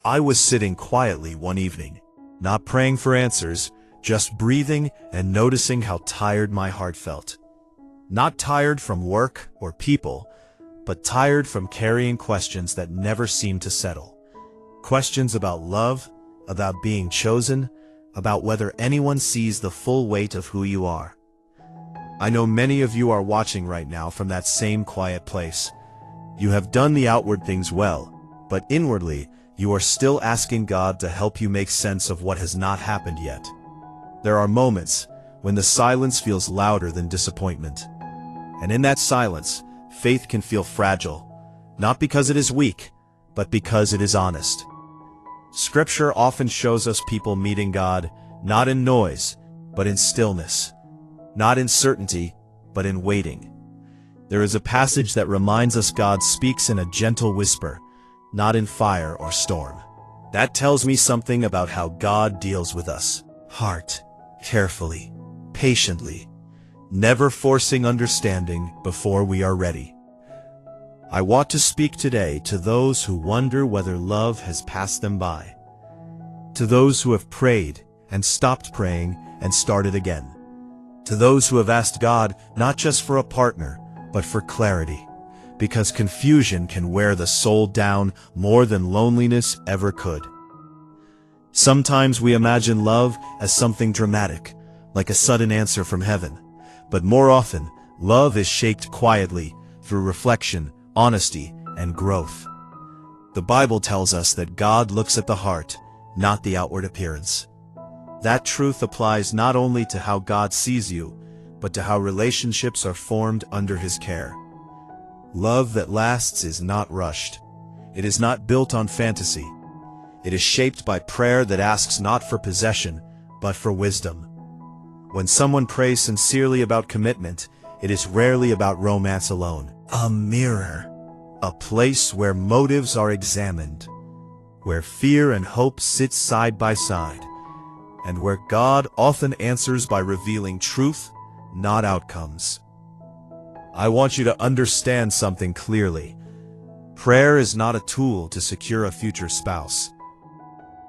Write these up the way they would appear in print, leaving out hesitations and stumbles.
I was sitting quietly one evening, not praying for answers, just breathing and noticing how tired my heart felt. Not tired from work or people, but tired from carrying questions that never seemed to settle. Questions about love, about being chosen, about whether anyone sees the full weight of who you are. I know many of you are watching right now from that same quiet place. You have done the outward things well, but inwardly, you are still asking God to help you make sense of what has not happened yet. There are moments when the silence feels louder than disappointment. And in that silence, faith can feel fragile, not because it is weak, but because it is honest. Scripture often shows us people meeting God, not in noise, but in stillness. Not in certainty, but in waiting. There is a passage that reminds us God speaks in a gentle whisper, not in fire or storm. That tells me something about how God deals with us. Heart, carefully, patiently, never forcing understanding before we are ready. I want to speak today to those who wonder whether love has passed them by. To those who have prayed and stopped praying and started again. To those who have asked God not just for a partner, but for clarity, because confusion can wear the soul down more than loneliness ever could. Sometimes we imagine love as something dramatic, like a sudden answer from heaven, but more often, love is shaped quietly through reflection, honesty, and growth. The Bible tells us that God looks at the heart, not the outward appearance. That truth applies not only to how God sees you, but to how relationships are formed under His care. Love that lasts is not rushed. It is not built on fantasy. It is shaped by prayer that asks not for possession, but for wisdom. When someone prays sincerely about commitment, it is rarely about romance alone. A mirror, a place where motives are examined, where fear and hope sit side by side, and where God often answers by revealing truth, not outcomes. I want you to understand something clearly. Prayer is not a tool to secure a future spouse.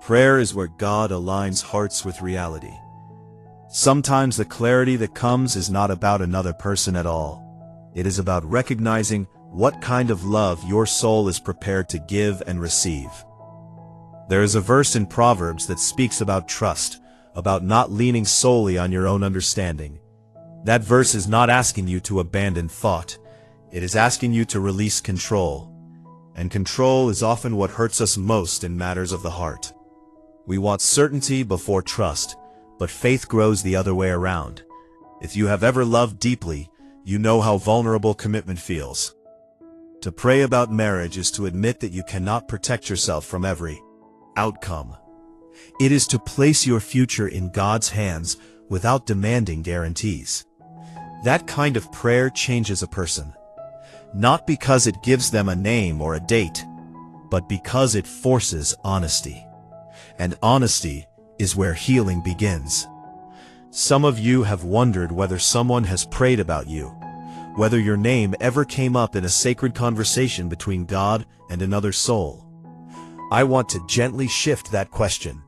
Prayer is where God aligns hearts with reality. Sometimes the clarity that comes is not about another person at all. It is about recognizing what kind of love your soul is prepared to give and receive. There is a verse in Proverbs that speaks about trust, about not leaning solely on your own understanding. That verse is not asking you to abandon thought. It is asking you to release control. And control is often what hurts us most in matters of the heart. We want certainty before trust, but faith grows the other way around. If you have ever loved deeply, you know how vulnerable commitment feels. To pray about marriage is to admit that you cannot protect yourself from every outcome. It is to place your future in God's hands without demanding guarantees. That kind of prayer changes a person, not because it gives them a name or a date, but because it forces honesty. And honesty is where healing begins. Some of you have wondered whether someone has prayed about you, whether your name ever came up in a sacred conversation between God and another soul. I want to gently shift that question,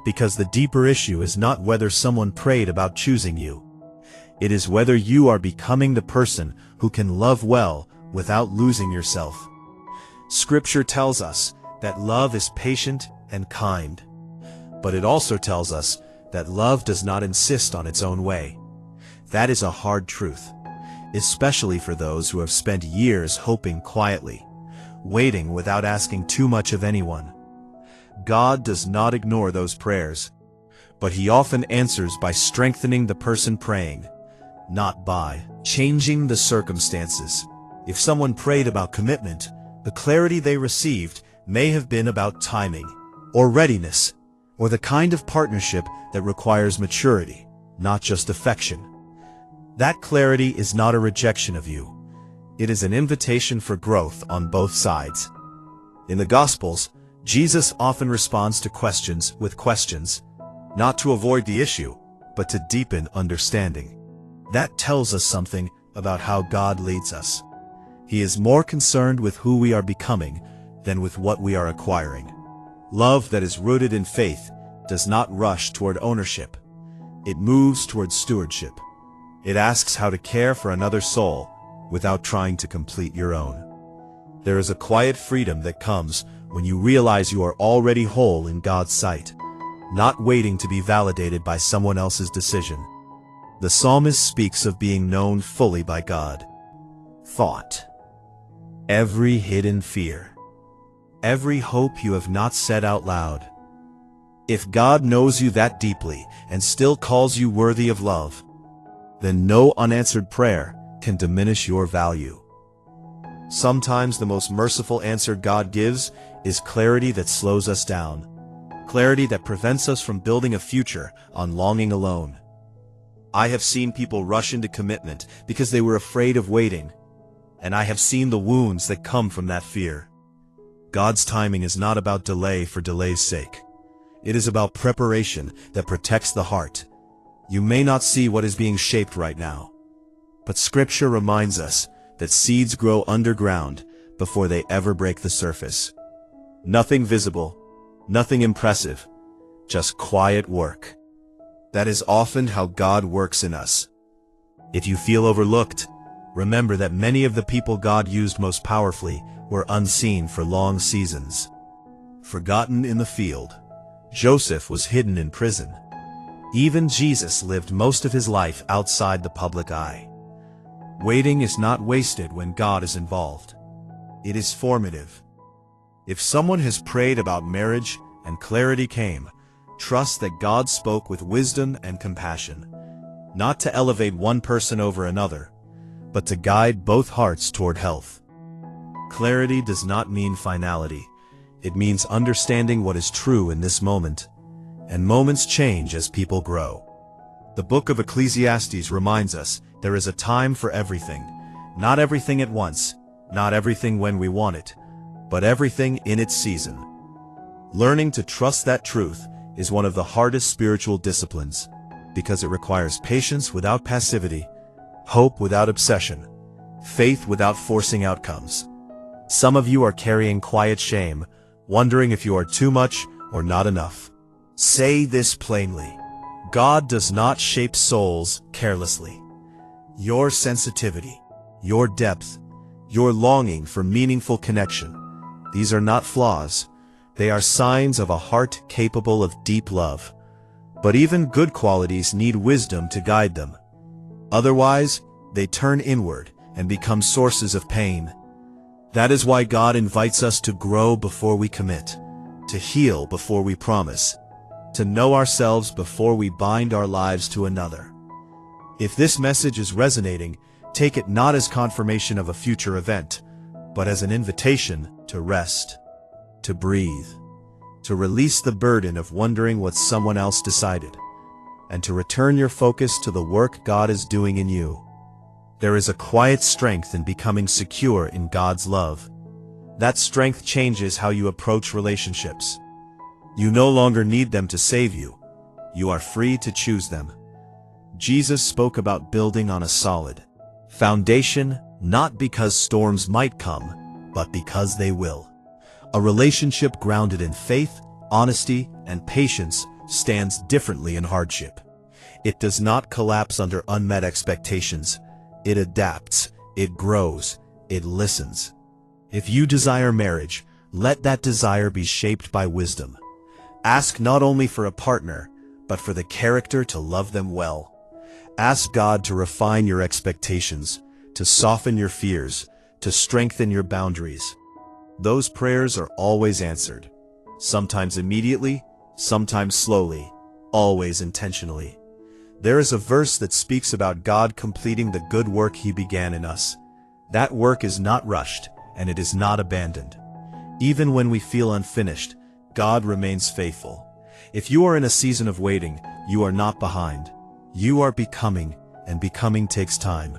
because the deeper issue is not whether someone prayed about choosing you. It is whether you are becoming the person who can love well without losing yourself. Scripture tells us that love is patient and kind, but it also tells us that love does not insist on its own way. That is a hard truth, especially for those who have spent years hoping quietly, waiting without asking too much of anyone. God does not ignore those prayers, but He often answers by strengthening the person praying, not by changing the circumstances. If someone prayed about commitment, the clarity they received may have been about timing, or readiness, or the kind of partnership that requires maturity, not just affection. That clarity is not a rejection of you. It is an invitation for growth on both sides. In the Gospels, Jesus often responds to questions with questions, not to avoid the issue, but to deepen understanding. That tells us something about how God leads us. He is more concerned with who we are becoming than with what we are acquiring. Love that is rooted in faith does not rush toward ownership. It moves toward stewardship. It asks how to care for another soul without trying to complete your own. There is a quiet freedom that comes when you realize you are already whole in God's sight, not waiting to be validated by someone else's decision. The psalmist speaks of being known fully by God. Thought. Every hidden fear. Every hope you have not said out loud. If God knows you that deeply and still calls you worthy of love, then no unanswered prayer can diminish your value. Sometimes the most merciful answer God gives is clarity that slows us down, clarity that prevents us from building a future on longing alone. I have seen people rush into commitment because they were afraid of waiting, and I have seen the wounds that come from that fear. God's timing is not about delay for delay's sake. It is about preparation that protects the heart. You may not see what is being shaped right now, but Scripture reminds us that seeds grow underground before they ever break the surface. Nothing visible, nothing impressive, just quiet work. That is often how God works in us. If you feel overlooked, remember that many of the people God used most powerfully were unseen for long seasons. Forgotten in the field, Joseph was hidden in prison. Even Jesus lived most of his life outside the public eye. Waiting is not wasted when God is involved. It is formative. If someone has prayed about marriage and clarity came, trust that God spoke with wisdom and compassion, not to elevate one person over another, but to guide both hearts toward health. Clarity does not mean finality. It means understanding what is true in this moment, and moments change as people grow. The book of Ecclesiastes reminds us there is a time for everything, not everything at once, not everything when we want it, but everything in its season. Learning to trust that truth is one of the hardest spiritual disciplines, because it requires patience without passivity, hope without obsession, faith without forcing outcomes. Some of you are carrying quiet shame, wondering if you are too much or not enough. Say this plainly: God does not shape souls carelessly. Your sensitivity, your depth, your longing for meaningful connection, these are not flaws. They are signs of a heart capable of deep love. But even good qualities need wisdom to guide them. Otherwise, they turn inward and become sources of pain. That is why God invites us to grow before we commit, to heal before we promise, to know ourselves before we bind our lives to another. If this message is resonating, take it not as confirmation of a future event, but as an invitation to rest, to breathe, to release the burden of wondering what someone else decided, and to return your focus to the work God is doing in you. There is a quiet strength in becoming secure in God's love. That strength changes how you approach relationships. You no longer need them to save you. You are free to choose them. Jesus spoke about building on a solid foundation, not because storms might come, but because they will. A relationship grounded in faith, honesty, and patience stands differently in hardship. It does not collapse under unmet expectations. It adapts, it grows, it listens. If you desire marriage, let that desire be shaped by wisdom. Ask not only for a partner, but for the character to love them well. Ask God to refine your expectations, to soften your fears, to strengthen your boundaries. Those prayers are always answered. Sometimes immediately, sometimes slowly, always intentionally. There is a verse that speaks about God completing the good work He began in us. That work is not rushed, and it is not abandoned. Even when we feel unfinished, God remains faithful. If you are in a season of waiting, you are not behind. You are becoming, and becoming takes time.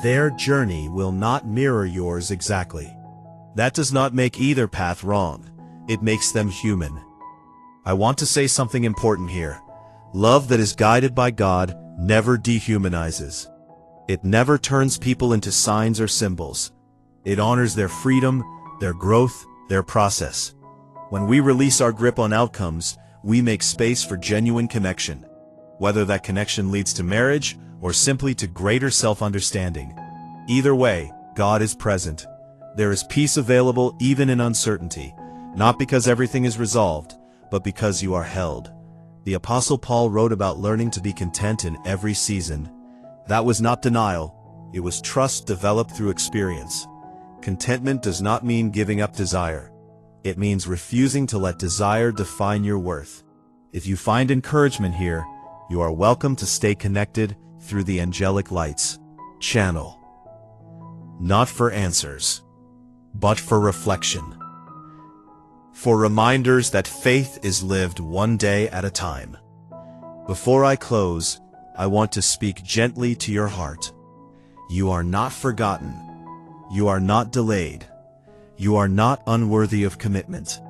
Their journey will not mirror yours exactly. That does not make either path wrong. It makes them human. I want to say something important here. Love that is guided by God never dehumanizes. It never turns people into signs or symbols. It honors their freedom, their growth, their process. When we release our grip on outcomes, we make space for genuine connection. Whether that connection leads to marriage or simply to greater self-understanding. Either way, God is present. There is peace available even in uncertainty, not because everything is resolved, but because you are held. The Apostle Paul wrote about learning to be content in every season. That was not denial, it was trust developed through experience. Contentment does not mean giving up desire. It means refusing to let desire define your worth. If you find encouragement here, you are welcome to stay connected through the angelic lights channel. Not for answers, but for reflection. For reminders that faith is lived one day at a time. Before I close, I want to speak gently to your heart. You are not forgotten. You are not delayed. You are not unworthy of commitment.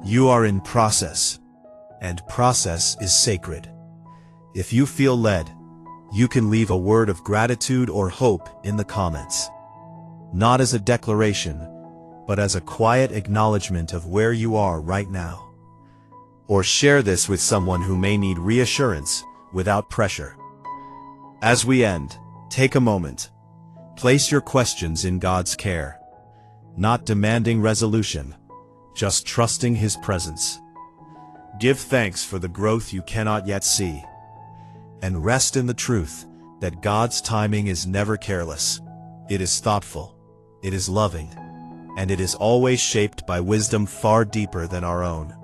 You are in process, and process is sacred. If you feel led, you can leave a word of gratitude or hope in the comments. Not as a declaration, but as a quiet acknowledgement of where you are right now. Or share this with someone who may need reassurance without pressure. As we end, take a moment. Place your questions in God's care. Not demanding resolution, just trusting His presence. Give thanks for the growth you cannot yet see. And rest in the truth that God's timing is never careless. It is thoughtful, it is loving, and it is always shaped by wisdom far deeper than our own.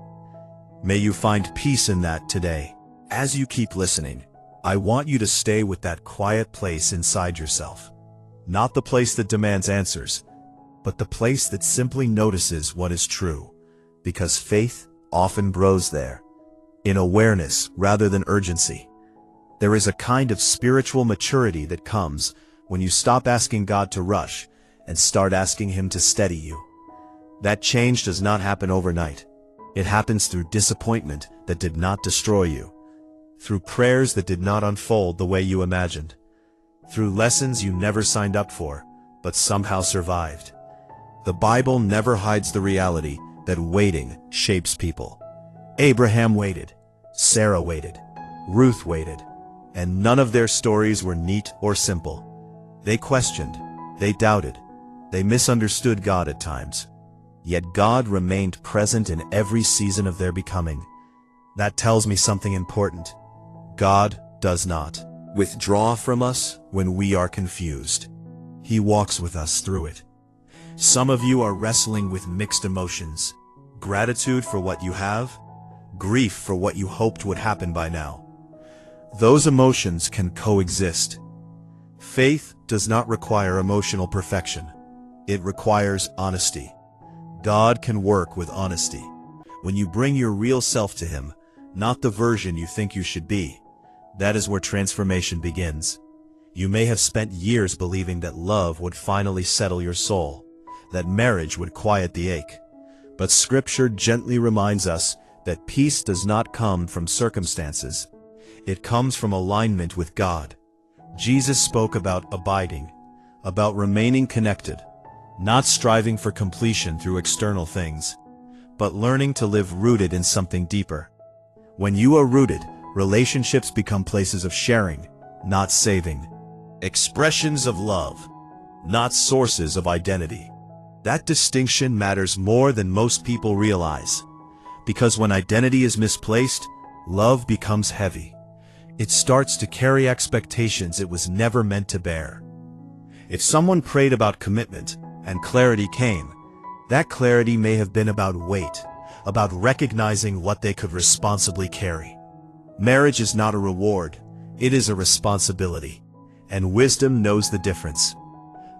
May you find peace in that today. As you keep listening, I want you to stay with that quiet place inside yourself. Not the place that demands answers, but the place that simply notices what is true, because faith often grows there, in awareness rather than urgency. There is a kind of spiritual maturity that comes when you stop asking God to rush and start asking Him to steady you. That change does not happen overnight. It happens through disappointment that did not destroy you, through prayers that did not unfold the way you imagined, through lessons you never signed up for, but somehow survived. The Bible never hides the reality that waiting shapes people. Abraham waited, Sarah waited, Ruth waited, and none of their stories were neat or simple. They questioned, they doubted, they misunderstood God at times. Yet God remained present in every season of their becoming. That tells me something important. God does not withdraw from us when we are confused. He walks with us through it. Some of you are wrestling with mixed emotions. Gratitude for what you have, grief for what you hoped would happen by now. Those emotions can coexist. Faith does not require emotional perfection. It requires honesty. God can work with honesty. When you bring your real self to Him, not the version you think you should be, that is where transformation begins. You may have spent years believing that love would finally settle your soul, that marriage would quiet the ache. But Scripture gently reminds us that peace does not come from circumstances. It comes from alignment with God. Jesus spoke about abiding, about remaining connected, not striving for completion through external things, but learning to live rooted in something deeper. When you are rooted, relationships become places of sharing, not saving. Expressions of love, not sources of identity. That distinction matters more than most people realize. Because when identity is misplaced, love becomes heavy. It starts to carry expectations it was never meant to bear. If someone prayed about commitment and clarity came, that clarity may have been about weight, about recognizing what they could responsibly carry. Marriage is not a reward, it is a responsibility, and wisdom knows the difference.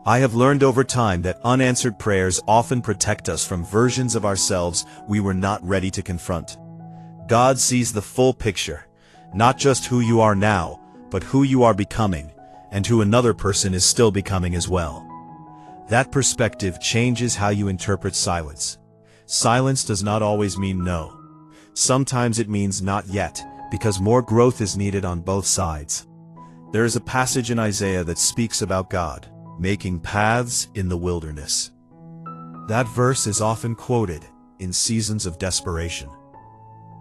I have learned over time that unanswered prayers often protect us from versions of ourselves we were not ready to confront. God sees the full picture, not just who you are now, but who you are becoming, and who another person is still becoming as well. That perspective changes how you interpret silence. Silence does not always mean no. Sometimes it means not yet, because more growth is needed on both sides. There is a passage in Isaiah that speaks about God making paths in the wilderness. That verse is often quoted, in seasons of desperation.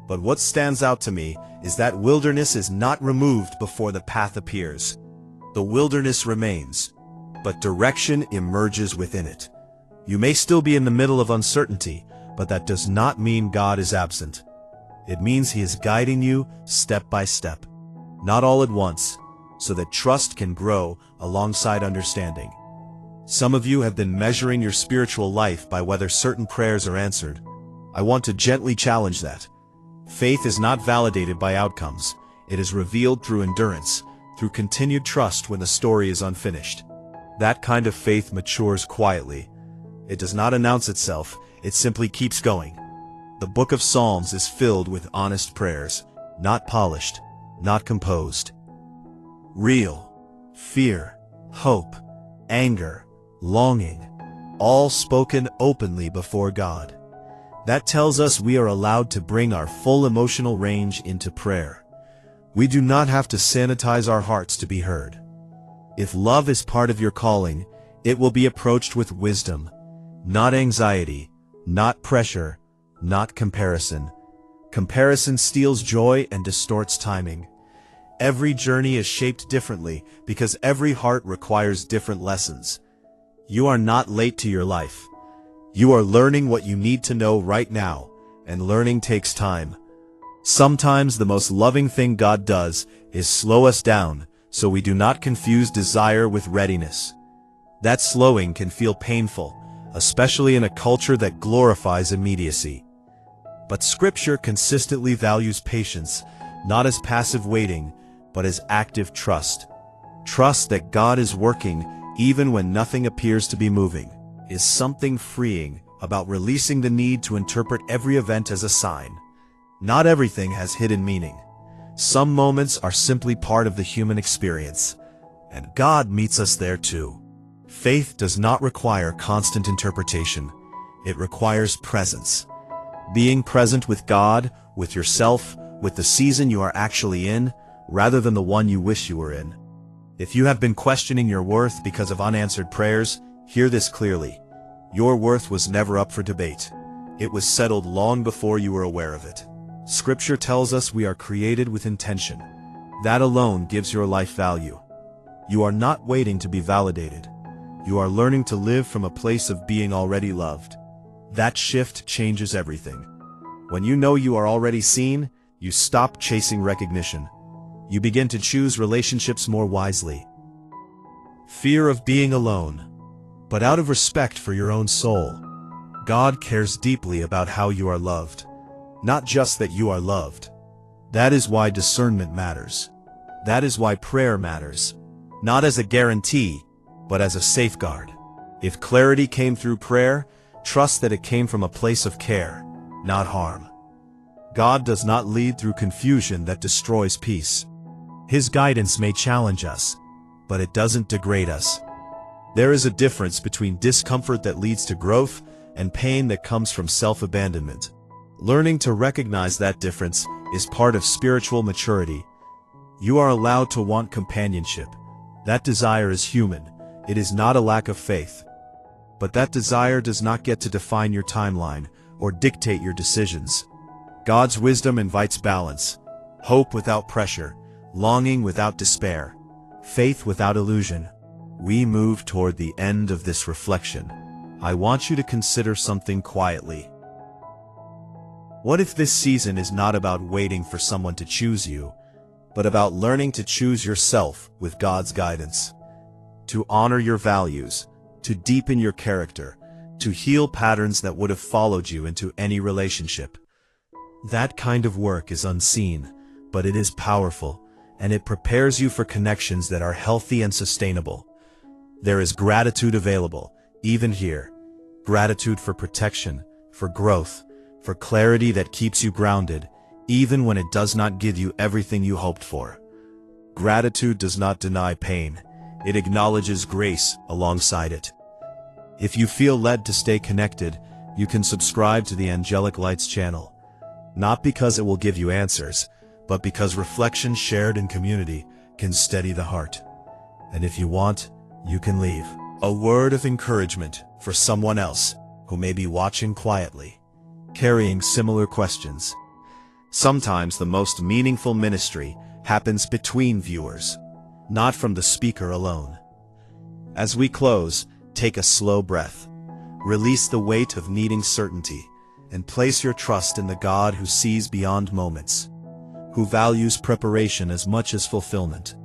But what stands out to me is that wilderness is not removed before the path appears. The wilderness remains, but direction emerges within it. You may still be in the middle of uncertainty, but that does not mean God is absent. It means He is guiding you step by step, not all at once, so that trust can grow alongside understanding. Some of you have been measuring your spiritual life by whether certain prayers are answered. I want to gently challenge that. Faith is not validated by outcomes. It is revealed through endurance, through continued trust when the story is unfinished. That kind of faith matures quietly. It does not announce itself, it simply keeps going. The book of Psalms is filled with honest prayers, not polished, not composed. Real, fear, hope, anger, longing, all spoken openly before God. That tells us we are allowed to bring our full emotional range into prayer. We do not have to sanitize our hearts to be heard. If love is part of your calling, it will be approached with wisdom, not anxiety, not pressure, not comparison. Comparison steals joy and distorts timing. Every journey is shaped differently because every heart requires different lessons. You are not late to your life. You are learning what you need to know right now, and learning takes time. Sometimes the most loving thing God does is slow us down so we do not confuse desire with readiness. That slowing can feel painful, especially in a culture that glorifies immediacy. But Scripture consistently values patience, not as passive waiting, but as active trust. Trust that God is working even when nothing appears to be moving. Is something freeing about releasing the need to interpret every event as a sign. Not everything has hidden meaning. Some moments are simply part of the human experience, and God meets us there too. Faith does not require constant interpretation. It requires presence. Being present with God, with yourself, with the season you are actually in, rather than the one you wish you were in. If you have been questioning your worth because of unanswered prayers, hear this clearly. Your worth was never up for debate. It was settled long before you were aware of it. Scripture tells us we are created with intention. That alone gives your life value. You are not waiting to be validated. You are learning to live from a place of being already loved. That shift changes everything. When you know you are already seen, you stop chasing recognition. You begin to choose relationships more wisely. Fear of being alone, but out of respect for your own soul. God cares deeply about how you are loved, not just that you are loved. That is why discernment matters. That is why prayer matters, not as a guarantee, but as a safeguard. If clarity came through prayer, trust that it came from a place of care, not harm. God does not lead through confusion that destroys peace. His guidance may challenge us, but it doesn't degrade us. There is a difference between discomfort that leads to growth and pain that comes from self-abandonment. Learning to recognize that difference is part of spiritual maturity. You are allowed to want companionship. That desire is human. It is not a lack of faith. But that desire does not get to define your timeline or dictate your decisions. God's wisdom invites balance, hope without pressure, longing without despair, faith without illusion. We move toward the end of this reflection. I want you to consider something quietly. What if this season is not about waiting for someone to choose you, but about learning to choose yourself with God's guidance? To honor your values, to deepen your character, to heal patterns that would have followed you into any relationship. That kind of work is unseen, but it is powerful, and it prepares you for connections that are healthy and sustainable. There is gratitude available, even here. Gratitude for protection, for growth, for clarity that keeps you grounded, even when it does not give you everything you hoped for. Gratitude does not deny pain. It acknowledges grace alongside it. If you feel led to stay connected, you can subscribe to the Angelic Lights channel. Not because it will give you answers, but because reflection shared in community can steady the heart. And if you want, you can leave a word of encouragement for someone else who may be watching quietly. carrying similar questions. Sometimes the most meaningful ministry happens between viewers, not from the speaker alone. As we close, take a slow breath. Release the weight of needing certainty, and place your trust in the God who sees beyond moments, who values preparation as much as fulfillment,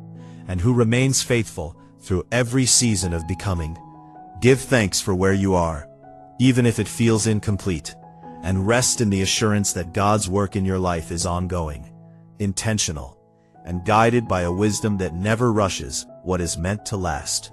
and who remains faithful through every season of becoming. Give thanks for where you are, even if it feels incomplete, and rest in the assurance that God's work in your life is ongoing, intentional, and guided by a wisdom that never rushes what is meant to last.